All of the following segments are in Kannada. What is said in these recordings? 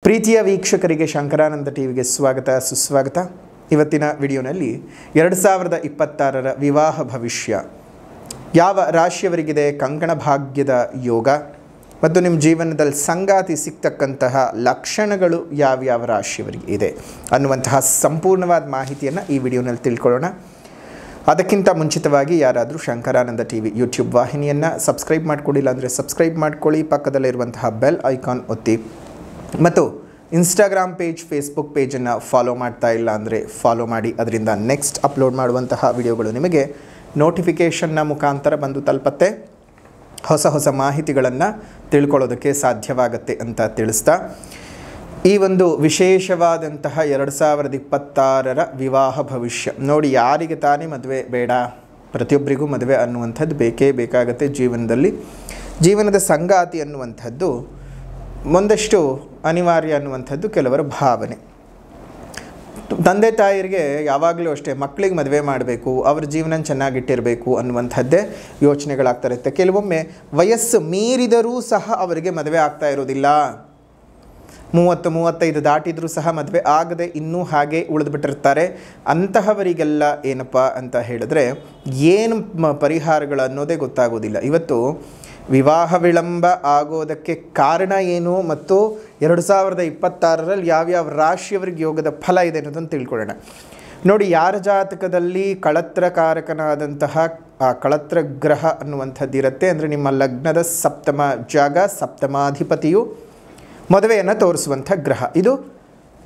ಪ್ರೀತಿಯ ವೀಕ್ಷಕರಿಗೆ ಶಂಕರಾನಂದ ಟಿವಿಗೆ ಸ್ವಾಗತ ಸುಸ್ವಾಗತ. ಇವತ್ತಿನ ವಿಡಿಯೋನಲ್ಲಿ 2026ರ ವಿವಾಹ ಭವಿಷ್ಯ ಯಾವ ರಾಶಿಯವರಿಗಿದೆ, ಕಂಕಣ ಭಾಗ್ಯದ ಯೋಗ ಮತ್ತು ನಿಮ್ಮ ಜೀವನದಲ್ಲಿ ಸಂಗಾತಿ ಸಿಗ್ತಕ್ಕಂತಹ ಲಕ್ಷಣಗಳು ಯಾವ್ಯಾವ ರಾಶಿಯವರಿಗೆ ಇದೆ ಅನ್ನುವಂತಹ ಸಂಪೂರ್ಣವಾದ ಮಾಹಿತಿಯನ್ನು ಈ ವಿಡಿಯೋನಲ್ಲಿ ತಿಳ್ಕೊಳ್ಳೋಣ. ಅದಕ್ಕಿಂತ ಮುಂಚಿತವಾಗಿ ಯಾರಾದರೂ ಶಂಕರಾನಂದ ಟಿವಿ ಯೂಟ್ಯೂಬ್ ವಾಹಿನಿಯನ್ನು ಸಬ್ಸ್ಕ್ರೈಬ್ ಮಾಡ್ಕೊಳ್ಳಿಲ್ಲ ಅಂದರೆ ಸಬ್ಸ್ಕ್ರೈಬ್ ಮಾಡ್ಕೊಳ್ಳಿ, ಪಕ್ಕದಲ್ಲಿರುವಂತಹ ಬೆಲ್ ಐಕಾನ್ ಒತ್ತಿ ಮತ್ತು ಇನ್ಸ್ಟಾಗ್ರಾಮ್ ಪೇಜ್, ಫೇಸ್ಬುಕ್ ಪೇಜನ್ನು ಫಾಲೋ ಮಾಡ್ತಾ ಇಲ್ಲ ಅಂದರೆ ಫಾಲೋ ಮಾಡಿ. ಅದರಿಂದ ನೆಕ್ಸ್ಟ್ ಅಪ್ಲೋಡ್ ಮಾಡುವಂತಹ ವಿಡಿಯೋಗಳು ನಿಮಗೆ ನೋಟಿಫಿಕೇಷನ್ನ ಮುಖಾಂತರ ಬಂದು ತಲುಪತ್ತೆ, ಹೊಸ ಹೊಸ ಮಾಹಿತಿಗಳನ್ನು ತಿಳ್ಕೊಳ್ಳೋದಕ್ಕೆ ಸಾಧ್ಯವಾಗುತ್ತೆ ಅಂತ ತಿಳಿಸ್ತಾ, ಈ ಒಂದು ವಿಶೇಷವಾದಂತಹ 2026ರ ವಿವಾಹ ಭವಿಷ್ಯ ನೋಡಿ. ಯಾರಿಗೆ ತಾನೇ ಮದುವೆ ಬೇಡ, ಪ್ರತಿಯೊಬ್ಬರಿಗೂ ಮದುವೆ ಅನ್ನುವಂಥದ್ದು ಬೇಕೇ ಬೇಕಾಗುತ್ತೆ ಜೀವನದಲ್ಲಿ. ಜೀವನದ ಸಂಗಾತಿ ಅನ್ನುವಂಥದ್ದು ಒಂದಷ್ಟು ಅನಿವಾರ್ಯ ಅನ್ನುವಂಥದ್ದು ಕೆಲವರ ಭಾವನೆ. ತಂದೆ ತಾಯಿರಿಗೆ ಯಾವಾಗಲೂ ಅಷ್ಟೇ ಮಕ್ಕಳಿಗೆ ಮದುವೆ ಮಾಡಬೇಕು, ಅವ್ರ ಜೀವನ ಚೆನ್ನಾಗಿಟ್ಟಿರಬೇಕು ಅನ್ನುವಂಥದ್ದೇ ಯೋಚನೆಗಳಾಗ್ತಾ ಇರುತ್ತೆ. ಕೆಲವೊಮ್ಮೆ ವಯಸ್ಸು ಮೀರಿದರೂ ಸಹ ಅವರಿಗೆ ಮದುವೆ ಆಗ್ತಾ ಇರೋದಿಲ್ಲ. 30-35 ದಾಟಿದರೂ ಸಹ ಮದುವೆ ಆಗದೆ ಇನ್ನೂ ಹಾಗೆ ಉಳಿದುಬಿಟ್ಟಿರ್ತಾರೆ. ಅಂತಹವರಿಗೆಲ್ಲ ಏನಪ್ಪ ಅಂತ ಹೇಳಿದ್ರೆ ಏನು ಪರಿಹಾರಗಳು ಅನ್ನೋದೇ ಗೊತ್ತಾಗೋದಿಲ್ಲ. ಇವತ್ತು ವಿವಾಹ ವಿಳಂಬ ಆಗೋದಕ್ಕೆ ಕಾರಣ ಏನು ಮತ್ತು 2026ರಲ್ಲಿ ಯಾವ್ಯಾವ ರಾಶಿಯವರಿಗೆ ಯೋಗದ ಫಲ ಇದೆ ಅನ್ನೋದನ್ನು ತಿಳ್ಕೊಳ್ಳೋಣ. ನೋಡಿ, ಯಾರ ಜಾತಕದಲ್ಲಿ ಕಳತ್ರಕಾರಕನಾದಂತಹ ಕಳತ್ರ ಗ್ರಹ ಅನ್ನುವಂಥದ್ದಿರುತ್ತೆ, ಅಂದರೆ ನಿಮ್ಮ ಲಗ್ನದ ಸಪ್ತಮ ಜಾಗ, ಸಪ್ತಮಾಧಿಪತಿಯು ಮದುವೆಯನ್ನು ತೋರಿಸುವಂಥ ಗ್ರಹ. ಇದು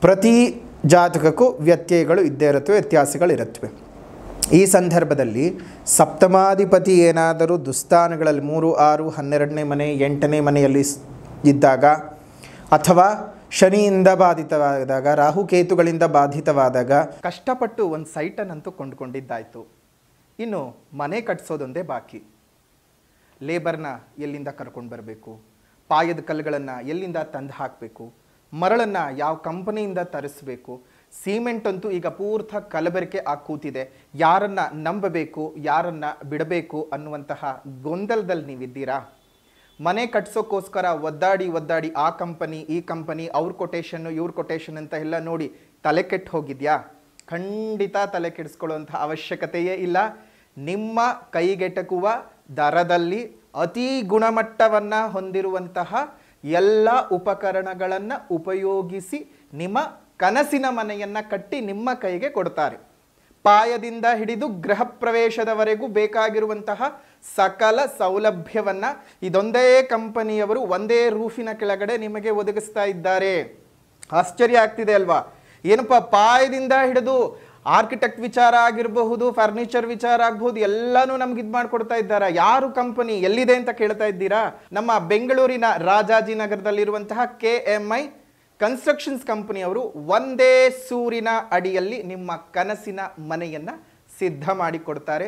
ಪ್ರತಿ ಜಾತಕಕ್ಕೂ ವ್ಯತ್ಯಯಗಳು ಇದ್ದೇ ಇರುತ್ತವೆ, ವ್ಯತ್ಯಾಸಗಳಿರುತ್ತವೆ. ಈ ಸಂದರ್ಭದಲ್ಲಿ ಸಪ್ತಮಾಧಿಪತಿ ಏನಾದರೂ ದುಸ್ಥಾನಗಳಲ್ಲಿ 3, 6, 12ನೇ ಮನೆ, 8ನೇ ಮನೆಯಲ್ಲಿ ಇದ್ದಾಗ, ಅಥವಾ ಶನಿಯಿಂದ ಬಾಧಿತವಾದಾಗ, ರಾಹುಕೇತುಗಳಿಂದ ಬಾಧಿತವಾದಾಗ ಕಷ್ಟಪಟ್ಟು ಒಂದು ಸೈಟನ್ನಂತೂ ಕೊಂಡುಕೊಂಡಿದ್ದಾಯಿತು. ಇನ್ನು ಮನೆ ಕಟ್ಟಿಸೋದೊಂದೇ ಬಾಕಿ. ಲೇಬರ್ನ ಎಲ್ಲಿಂದ ಕರ್ಕೊಂಡು ಬರಬೇಕು, ಪಾಯದ ಕಲ್ಲುಗಳನ್ನು ಎಲ್ಲಿಂದ ತಂದು ಹಾಕಬೇಕು, ಮರಳನ್ನು ಯಾವ ಕಂಪನಿಯಿಂದ ತರಿಸಬೇಕು, ಸಿಮೆಂಟ್ ಅಂತೂ ಈಗ ಪೂರ್ತಿ ಕಲಬೆರಕೆ ಆಗಿ ಕೂತಿದೆ. ಯಾರನ್ನು ನಂಬಬೇಕು, ಯಾರನ್ನು ಬಿಡಬೇಕು ಅನ್ನುವಂತಹ ಗೊಂದಲದಲ್ಲಿ ನೀವಿದ್ದೀರಾ? ಮನೆ ಕಟ್ಸೋಕ್ಕೋಸ್ಕರ ಒದ್ದಾಡಿ ಆ ಕಂಪನಿ, ಈ ಕಂಪನಿ, ಅವ್ರ ಕೊಟೇಶನ್ನು, ಇವ್ರ ಕೊಟೇಶನ್ ಅಂತ ಎಲ್ಲ ನೋಡಿ ತಲೆ ಕೆಟ್ಟು ಹೋಗಿದೆಯಾ? ಖಂಡಿತ ತಲೆ ಕೆಡಿಸ್ಕೊಳ್ಳುವಂಥ ಅವಶ್ಯಕತೆಯೇ ಇಲ್ಲ. ನಿಮ್ಮ ಕೈಗೆಟಕುವ ದರದಲ್ಲಿ ಅತಿ ಗುಣಮಟ್ಟವನ್ನು ಹೊಂದಿರುವಂತಹ ಎಲ್ಲ ಉಪಕರಣಗಳನ್ನು ಉಪಯೋಗಿಸಿ ನಿಮ್ಮ ಕನಸಿನ ಮನೆಯನ್ನು ಕಟ್ಟಿ ನಿಮ್ಮ ಕೈಗೆ ಕೊಡ್ತಾರೆ. ಪಾಯದಿಂದ ಹಿಡಿದು ಗೃಹ ಪ್ರವೇಶದವರೆಗೂ ಬೇಕಾಗಿರುವಂತಹ ಸಕಲ ಸೌಲಭ್ಯವನ್ನು ಇದೊಂದೇ ಕಂಪನಿಯವರು ಒಂದೇ ರೂಫಿನ ಕೆಳಗಡೆ ನಿಮಗೆ ಒದಗಿಸ್ತಾ ಇದ್ದಾರೆ. ಆಶ್ಚರ್ಯ ಆಗ್ತಿದೆ ಅಲ್ವಾ? ಏನಪ್ಪ, ಪಾಯದಿಂದ ಹಿಡಿದು ಆರ್ಕಿಟೆಕ್ಟ್ ವಿಚಾರ ಆಗಿರಬಹುದು, ಫರ್ನಿಚರ್ ವಿಚಾರ ಆಗಬಹುದು, ಎಲ್ಲನೂ ನಮ್ಗೆ ಇದು ಮಾಡಿಕೊಡ್ತಾ ಇದ್ದಾರೆ. ಯಾರು ಕಂಪನಿ, ಎಲ್ಲಿದೆ ಅಂತ ಕೇಳ್ತಾ ಇದ್ದೀರಾ? ನಮ್ಮ ಬೆಂಗಳೂರಿನ ರಾಜಾಜಿನಗರದಲ್ಲಿರುವಂತಹ KMI ಕನ್ಸ್ಟ್ರಕ್ಷನ್ಸ್ ಕಂಪನಿಯವರು ಒಂದೇ ಸೂರಿನ ಅಡಿಯಲ್ಲಿ ನಿಮ್ಮ ಕನಸಿನ ಮನೆಯನ್ನು ಸಿದ್ಧ ಮಾಡಿಕೊಡ್ತಾರೆ.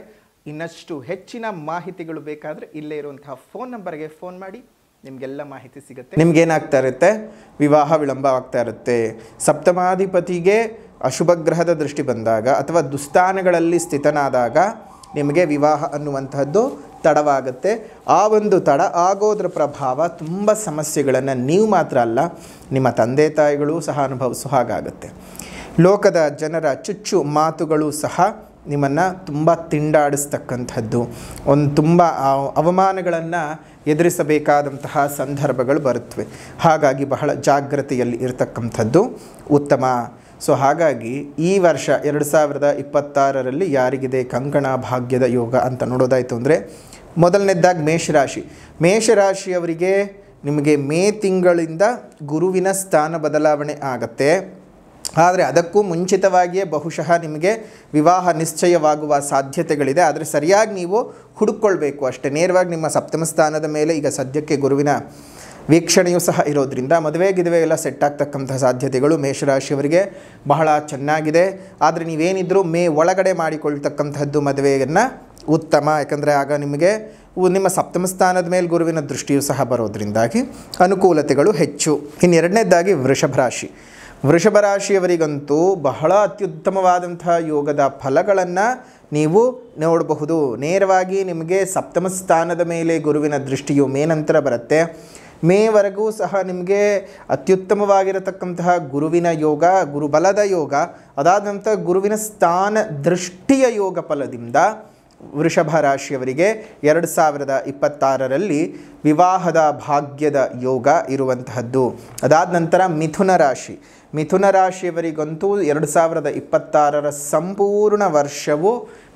ಇನ್ನಷ್ಟು ಹೆಚ್ಚಿನ ಮಾಹಿತಿಗಳು ಬೇಕಾದರೆ ಇಲ್ಲೇ ಇರುವಂತಹ ಫೋನ್ ನಂಬರ್ಗೆ ಫೋನ್ ಮಾಡಿ, ನಿಮಗೆಲ್ಲ ಮಾಹಿತಿ ಸಿಗುತ್ತೆ. ನಿಮ್ಗೇನಾಗ್ತಾ ಇರುತ್ತೆ? ವಿವಾಹ ವಿಳಂಬ ಆಗ್ತಾ ಇರುತ್ತೆ. ಸಪ್ತಮಾಧಿಪತಿಗೆ ಅಶುಭ ಗ್ರಹದ ದೃಷ್ಟಿ ಬಂದಾಗ ಅಥವಾ ದುಸ್ಥಾನಗಳಲ್ಲಿ ಸ್ಥಿತನಾದಾಗ ನಿಮಗೆ ವಿವಾಹ ಅನ್ನುವಂತಹದ್ದು ತಡವಾಗುತ್ತೆ. ಆ ಒಂದು ತಡ ಆಗೋದ್ರ ಪ್ರಭಾವ ತುಂಬ ಸಮಸ್ಯೆಗಳನ್ನು ನೀವು ಮಾತ್ರ ಅಲ್ಲ, ನಿಮ್ಮ ತಂದೆ ತಾಯಿಗಳು ಸಹ ಅನುಭವಿಸೋ ಹಾಗಾಗುತ್ತೆ. ಲೋಕದ ಜನರ ಚುಚ್ಚು ಮಾತುಗಳು ಸಹ ನಿಮ್ಮನ್ನು ತುಂಬ ತಿಂಡಾಡಿಸ್ತಕ್ಕಂಥದ್ದು, ಒಂದು ತುಂಬ ಅವಮಾನಗಳನ್ನು ಎದುರಿಸಬೇಕಾದಂತಹ ಸಂದರ್ಭಗಳು ಬರುತ್ತವೆ. ಹಾಗಾಗಿ ಬಹಳ ಜಾಗ್ರತೆಯಲ್ಲಿ ಇರತಕ್ಕಂಥದ್ದು ಉತ್ತಮ. ಸೊ ಹಾಗಾಗಿ ಈ ವರ್ಷ 2026ರಲ್ಲಿ ಯಾರಿಗಿದೆ ಕಂಕಣ ಭಾಗ್ಯದ ಯೋಗ ಅಂತ ನೋಡೋದಾಯಿತು ಅಂದರೆ, ಮೊದಲನೇದಾಗಿ ಮೇಷರಾಶಿಯವರಿಗೆ ನಿಮಗೆ ಮೇ ತಿಂಗಳಿಂದ ಗುರುವಿನ ಸ್ಥಾನ ಬದಲಾವಣೆ ಆಗತ್ತೆ. ಆದರೆ ಅದಕ್ಕೂ ಮುಂಚಿತವಾಗಿಯೇ ಬಹುಶಃ ನಿಮಗೆ ವಿವಾಹ ನಿಶ್ಚಯವಾಗುವ ಸಾಧ್ಯತೆಗಳಿದೆ. ಆದರೆ ಸರಿಯಾಗಿ ನೀವು ಹುಡುಕೊಳ್ಬೇಕು ಅಷ್ಟೇ. ನೇರವಾಗಿ ನಿಮ್ಮ ಸಪ್ತಮ ಸ್ಥಾನದ ಮೇಲೆ ಈಗ ಸದ್ಯಕ್ಕೆ ಗುರುವಿನ ವೀಕ್ಷಣೆಯೂ ಸಹ ಇರೋದ್ರಿಂದ ಮದುವೆ ಎಲ್ಲ ಸೆಟ್ ಆಗ್ತಕ್ಕಂಥ ಸಾಧ್ಯತೆಗಳು ಮೇಷರಾಶಿಯವರಿಗೆ ಬಹಳ ಚೆನ್ನಾಗಿದೆ. ಆದರೆ ನೀವೇನಿದ್ರೂ ಮೇ ಒಳಗಡೆ ಮಾಡಿಕೊಳ್ತಕ್ಕಂಥದ್ದು ಮದುವೆಯನ್ನು ಉತ್ತಮ. ಯಾಕಂದರೆ ಆಗ ನಿಮಗೆ ನಿಮ್ಮ ಸಪ್ತಮ ಸ್ಥಾನದ ಮೇಲೆ ಗುರುವಿನ ದೃಷ್ಟಿಯೂ ಸಹ ಬರೋದ್ರಿಂದಾಗಿ ಅನುಕೂಲತೆಗಳು ಹೆಚ್ಚು. ಇನ್ನು ಎರಡನೇದಾಗಿ ವೃಷಭ ರಾಶಿಯವರಿಗಂತೂ ಬಹಳ ಅತ್ಯುತ್ತಮವಾದಂತಹ ಯೋಗದ ಫಲಗಳನ್ನು ನೀವು ನೋಡಬಹುದು. ನೇರವಾಗಿ ನಿಮಗೆ ಸಪ್ತಮ ಸ್ಥಾನದ ಮೇಲೆ ಗುರುವಿನ ದೃಷ್ಟಿಯು ಮೇ ನಂತರ ಬರುತ್ತೆ. ಮೇವರೆಗೂ ಸಹ ನಿಮಗೆ ಅತ್ಯುತ್ತಮವಾಗಿರತಕ್ಕಂತಹ ಗುರುವಿನ ಯೋಗ, ಗುರುಬಲದ ಯೋಗ, ಅದಾದ ನಂತರ ಗುರುವಿನ ಸ್ಥಾನ ದೃಷ್ಟಿಯ ಯೋಗ ಫಲದಿಂದ ವೃಷಭ ರಾಶಿಯವರಿಗೆ 2026ರಲ್ಲಿ ವಿವಾಹದ ಭಾಗ್ಯದ ಯೋಗ ಇರುವಂತಹದ್ದು. ಅದಾದ ನಂತರ ಮಿಥುನ ರಾಶಿಯವರಿಗಂತೂ 2026ರ ಸಂಪೂರ್ಣ ವರ್ಷವು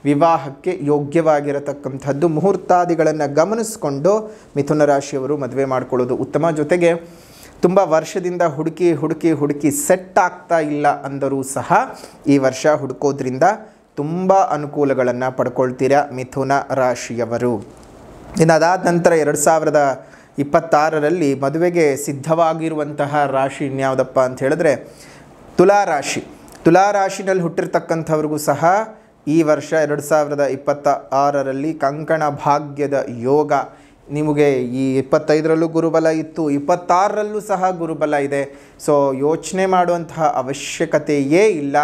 ವಿವಾಹಕ್ಕೆ ಯೋಗ್ಯವಾಗಿರತಕ್ಕಂಥದ್ದು. ಮುಹೂರ್ತಾದಿಗಳನ್ನು ಗಮನಿಸಿಕೊಂಡು ಮಿಥುನ ರಾಶಿಯವರು ಮದುವೆ ಮಾಡಿಕೊಳ್ಳೋದು ಉತ್ತಮ. ಜೊತೆಗೆ ತುಂಬ ವರ್ಷದಿಂದ ಹುಡುಕಿ ಸೆಟ್ ಆಗ್ತಾ ಇಲ್ಲ ಅಂದರೂ ಸಹ ಈ ವರ್ಷ ಹುಡುಕೋದ್ರಿಂದ ತುಂಬ ಅನುಕೂಲಗಳನ್ನು ಪಡ್ಕೊಳ್ತೀರಾ ಮಿಥುನ ರಾಶಿಯವರು. ಇನ್ನು ಅದಾದ ನಂತರ 2026ರಲ್ಲಿ ಮದುವೆಗೆ ಸಿದ್ಧವಾಗಿರುವಂತಹ ರಾಶಿ ಇನ್ಯಾವುದಪ್ಪ ಅಂತ ಹೇಳಿದ್ರೆ ತುಲಾರಾಶಿನಲ್ಲಿ ಹುಟ್ಟಿರ್ತಕ್ಕಂಥವ್ರಿಗೂ ಸಹ ಈ ವರ್ಷ 2026ರಲ್ಲಿ ಕಂಕಣ ಭಾಗ್ಯದ ಯೋಗ. ನಿಮಗೆ ಈ 25ರಲ್ಲೂ ಗುರುಬಲ ಇತ್ತು, 26ರಲ್ಲೂ ಸಹ ಗುರುಬಲ ಇದೆ. ಸೊ ಯೋಚನೆ ಮಾಡುವಂತಹ ಅವಶ್ಯಕತೆಯೇ ಇಲ್ಲ,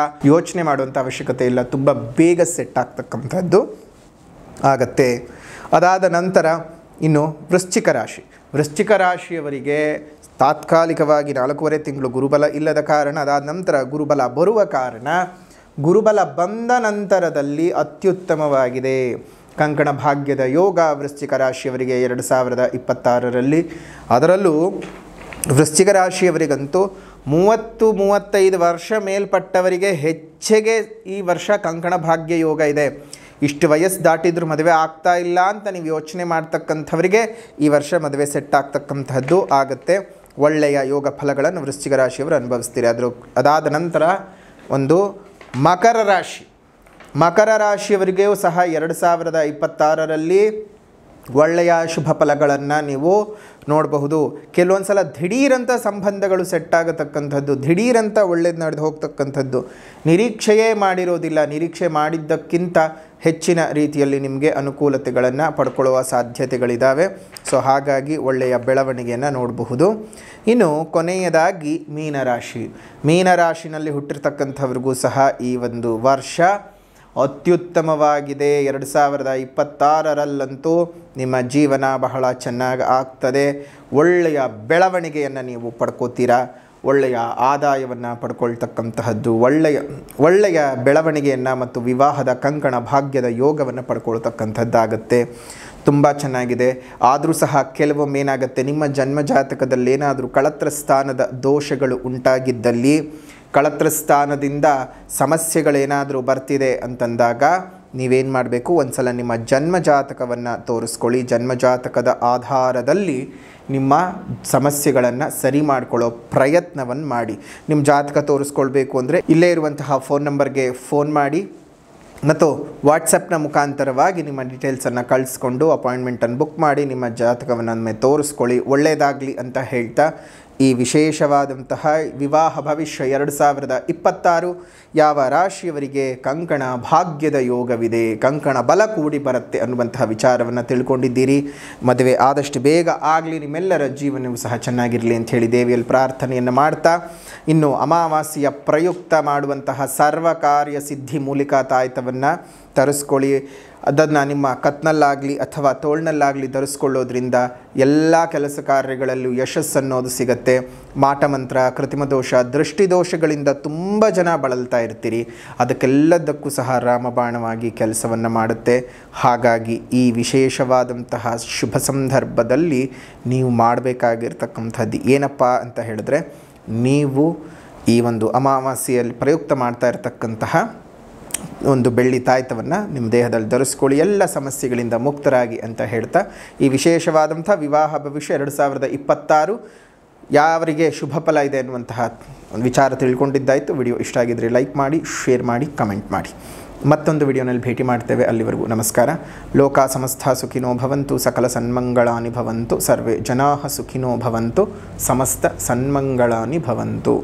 ತುಂಬ ಬೇಗ ಸೆಟ್ ಆಗ್ತಕ್ಕಂಥದ್ದು ಆಗತ್ತೆ. ಅದಾದ ನಂತರ ಇನ್ನು ವೃಶ್ಚಿಕ ರಾಶಿಯವರಿಗೆ ತಾತ್ಕಾಲಿಕವಾಗಿ 4.5 ತಿಂಗಳು ಗುರುಬಲ ಇಲ್ಲದ ಕಾರಣ, ಅದಾದ ನಂತರ ಗುರುಬಲ ಬರುವ ಕಾರಣ, ಗುರುಬಲ ಬಂದ ನಂತರದಲ್ಲಿ ಅತ್ಯುತ್ತಮವಾಗಿದೆ ಕಂಕಣ ಭಾಗ್ಯದ ಯೋಗ ವೃಶ್ಚಿಕ ರಾಶಿಯವರಿಗೆ 2026ರಲ್ಲಿ. ಅದರಲ್ಲೂ ವೃಶ್ಚಿಕ ರಾಶಿಯವರಿಗಂತೂ 30-35 ವರ್ಷ ಮೇಲ್ಪಟ್ಟವರಿಗೆ ಹೆಚ್ಚಿಗೆ ಈ ವರ್ಷ ಕಂಕಣ ಭಾಗ್ಯ ಯೋಗ ಇದೆ. ಇಷ್ಟು ವಯಸ್ಸು ದಾಟಿದ್ರೂ ಮದುವೆ ಆಗ್ತಾ ಇಲ್ಲ ಅಂತ ನೀವು ಯೋಚನೆ ಮಾಡ್ತಕ್ಕಂಥವರಿಗೆ ಈ ವರ್ಷ ಮದುವೆ ಸೆಟ್ ಆಗ್ತಕ್ಕಂಥದ್ದು ಆಗುತ್ತೆ. ಒಳ್ಳೆಯ ಯೋಗ ಫಲಗಳನ್ನು ವೃಶ್ಚಿಕ ರಾಶಿಯವರು ಅನುಭವಿಸ್ತೀರಿ. ಅದಾದ ನಂತರ ಒಂದು ಮಕರ ರಾಶಿಯವರಿಗೂ ಸಹ 2026ರಲ್ಲಿ ಒಳ್ಳೆಯ ಶುಭ ಫಲಗಳನ್ನು ನೀವು ನೋಡಬಹುದು. ಕೆಲವೊಂದು ಸಲ ದಿಢೀರಂಥ ಸಂಬಂಧಗಳು ಸೆಟ್ ಆಗತಕ್ಕಂಥದ್ದು, ದಿಢೀರಂಥ ಒಳ್ಳೇದು ನಡೆದು ಹೋಗ್ತಕ್ಕಂಥದ್ದು, ನಿರೀಕ್ಷೆಯೇ ಮಾಡಿರೋದಿಲ್ಲ, ನಿರೀಕ್ಷೆ ಮಾಡಿದ್ದಕ್ಕಿಂತ ಹೆಚ್ಚಿನ ರೀತಿಯಲ್ಲಿ ನಿಮಗೆ ಅನುಕೂಲತೆಗಳನ್ನು ಪಡ್ಕೊಳ್ಳುವ ಸಾಧ್ಯತೆಗಳಿದ್ದಾವೆ. ಸೊ ಹಾಗಾಗಿ ಒಳ್ಳೆಯ ಬೆಳವಣಿಗೆಯನ್ನು ನೋಡಬಹುದು. ಇನ್ನು ಕೊನೆಯದಾಗಿ ಮೀನರಾಶಿನಲ್ಲಿ ಹುಟ್ಟಿರ್ತಕ್ಕಂಥವ್ರಿಗೂ ಸಹ ಈ ಒಂದು ವರ್ಷ ಅತ್ಯುತ್ತಮವಾಗಿದೆ. 2026ರಲ್ಲಂತೂ ನಿಮ್ಮ ಜೀವನ ಬಹಳ ಚೆನ್ನಾಗಿ ಆಗ್ತದೆ. ಒಳ್ಳೆಯ ಬೆಳವಣಿಗೆಯನ್ನು ನೀವು ಪಡ್ಕೋತೀರಾ, ಒಳ್ಳೆಯ ಆದಾಯವನ್ನು ಪಡ್ಕೊಳ್ತಕ್ಕಂತಹದ್ದು, ಒಳ್ಳೆಯ ಬೆಳವಣಿಗೆಯನ್ನು ಮತ್ತು ವಿವಾಹದ ಕಂಕಣ ಭಾಗ್ಯದ ಯೋಗವನ್ನು ಪಡ್ಕೊಳ್ತಕ್ಕಂಥದ್ದಾಗುತ್ತೆ. ತುಂಬ ಚೆನ್ನಾಗಿದೆ. ಆದರೂ ಸಹ ಕೆಲವೊಮ್ಮೆ ಏನಾಗುತ್ತೆ, ನಿಮ್ಮ ಜನ್ಮ ಜಾತಕದಲ್ಲಿ ಏನಾದರೂ ಕಳತ್ರ ಸ್ಥಾನದ ದೋಷಗಳು ಉಂಟಾಗಿದ್ದಲ್ಲಿ, ಕಳತ್ರ ಸ್ಥಾನದಿಂದ ಸಮಸ್ಯೆಗಳೇನಾದರೂ ಬರ್ತಿದೆ ಅಂತಂದಾಗ ನೀವೇನು ಮಾಡಬೇಕು, ಒಂದು ಸಲ ನಿಮ್ಮ ಜನ್ಮ ಜಾತಕವನ್ನು ತೋರಿಸ್ಕೊಳ್ಳಿ. ಜನ್ಮ ಜಾತಕದ ಆಧಾರದಲ್ಲಿ ನಿಮ್ಮ ಸಮಸ್ಯೆಗಳನ್ನು ಸರಿ ಮಾಡಿಕೊಳ್ಳೋ ಪ್ರಯತ್ನವನ್ನು ಮಾಡಿ. ನಿಮ್ಮ ಜಾತಕ ತೋರಿಸ್ಕೊಳ್ಬೇಕು ಅಂದರೆ ಇಲ್ಲೇ ಇರುವಂತಹ ಫೋನ್ ನಂಬರ್ಗೆ ಫೋನ್ ಮಾಡಿ ಮತ್ತು ವಾಟ್ಸಪ್ನ ಮುಖಾಂತರವಾಗಿ ನಿಮ್ಮ ಡೀಟೇಲ್ಸನ್ನು ಕಳಿಸ್ಕೊಂಡು ಅಪಾಯಿಂಟ್ಮೆಂಟನ್ನು ಬುಕ್ ಮಾಡಿ ನಿಮ್ಮ ಜಾತಕವನ್ನು ಒಮ್ಮೆ ತೋರಿಸ್ಕೊಳ್ಳಿ. ಒಳ್ಳೆಯದಾಗಲಿ ಅಂತ ಹೇಳ್ತಾ ಈ ವಿಶೇಷವಾದಂತಹ ವಿವಾಹ ಭವಿಷ್ಯ 2026 ಯಾವ ರಾಶಿಯವರಿಗೆ ಕಂಕಣ ಭಾಗ್ಯದ ಯೋಗವಿದೆ, ಕಂಕಣ ಬಲ ಕೂಡಿ ಬರುತ್ತೆ ಅನ್ನುವಂತಹ ವಿಚಾರವನ್ನು ತಿಳ್ಕೊಂಡಿದ್ದೀರಿ. ಮದುವೆ ಆದಷ್ಟು ಬೇಗ ಆಗಲಿ, ನಿಮ್ಮೆಲ್ಲರ ಜೀವನವೂ ಸಹ ಚೆನ್ನಾಗಿರಲಿ ಅಂತ ಹೇಳಿ ದೇವಿಯಲ್ಲಿ ಪ್ರಾರ್ಥನೆಯನ್ನು ಮಾಡ್ತಾ, ಇನ್ನು ಅಮಾವಾಸ್ಯೆಯ ಪ್ರಯುಕ್ತ ಮಾಡುವಂತಹ ಸರ್ವಕಾರ್ಯ ಸಿದ್ಧಿ ಮೂಲಿಕಾ ತಾಯ್ತವನ್ನು ತರಿಸ್ಕೊಳ್ಳಿ. ಅದನ್ನು ನಿಮ್ಮ ಕತ್ನಲ್ಲಾಗಲಿ ಅಥವಾ ತೋಳ್ನಲ್ಲಾಗಲಿ ಧರಿಸ್ಕೊಳ್ಳೋದ್ರಿಂದ ಎಲ್ಲ ಕೆಲಸ ಕಾರ್ಯಗಳಲ್ಲೂ ಯಶಸ್ಸನ್ನೋದು ಸಿಗುತ್ತೆ. ಮಾಟಮಂತ್ರ, ಕೃತಿಮ ದೋಷ, ದೃಷ್ಟಿದೋಷಗಳಿಂದ ತುಂಬ ಜನ ಬಳಲ್ತಾ ಇರ್ತೀರಿ. ಅದಕ್ಕೆಲ್ಲದಕ್ಕೂ ಸಹ ರಾಮಬಾಣವಾಗಿ ಕೆಲಸವನ್ನು ಮಾಡುತ್ತೆ. ಹಾಗಾಗಿ ಈ ವಿಶೇಷವಾದಂತಹ ಶುಭ ಸಂದರ್ಭದಲ್ಲಿ ನೀವು ಮಾಡಬೇಕಾಗಿರ್ತಕ್ಕಂಥದ್ದು ಏನಪ್ಪ ಅಂತ ಹೇಳಿದ್ರೆ, ನೀವು ಈ ಒಂದು ಅಮಾವಾಸ್ಯೆಯಲ್ಲಿ ಪ್ರಯುಕ್ತ ಮಾಡ್ತಾ ಇರತಕ್ಕಂತಹ ಒಂದು ಬೆಳ್ಳಿ ತಾಯ್ತವನ್ನು ನಿಮ್ಮ ದೇಹದಲ್ಲಿ ಧರಿಸ್ಕೊಳ್ಳಿ, ಎಲ್ಲ ಸಮಸ್ಯೆಗಳಿಂದ ಮುಕ್ತರಾಗಿ ಅಂತ ಹೇಳ್ತಾ ಈ ವಿಶೇಷವಾದಂಥ ವಿವಾಹ ಭವಿಷ್ಯ 2026 ಯಾವರಿಗೆ ಶುಭ ಫಲ ಇದೆ ಅನ್ನುವಂತಹ ಒಂದು ವಿಚಾರ ತಿಳ್ಕೊಂಡಿದ್ದಾಯಿತು. ವಿಡಿಯೋ ಇಷ್ಟ ಆಗಿದ್ದರೆ ಲೈಕ್ ಮಾಡಿ, ಶೇರ್ ಮಾಡಿ, ಕಮೆಂಟ್ ಮಾಡಿ. ಮತ್ತೊಂದು ವಿಡಿಯೋನಲ್ಲಿ ಭೇಟಿ ಮಾಡ್ತೇವೆ. ಅಲ್ಲಿವರೆಗೂ ನಮಸ್ಕಾರ. ಲೋಕ ಸಮಸ್ತ ಸುಖಿನೋ ಭವಂತು, ಸಕಲ ಸನ್ಮಂಗಳಾನಿ ಭವಂತು, ಸರ್ವೇ ಜನಾಃ ಸುಖಿನೋ ಭವಂತು, ಸಮಸ್ತ ಸನ್ಮಂಗಳಾನಿ ಭವಂತು.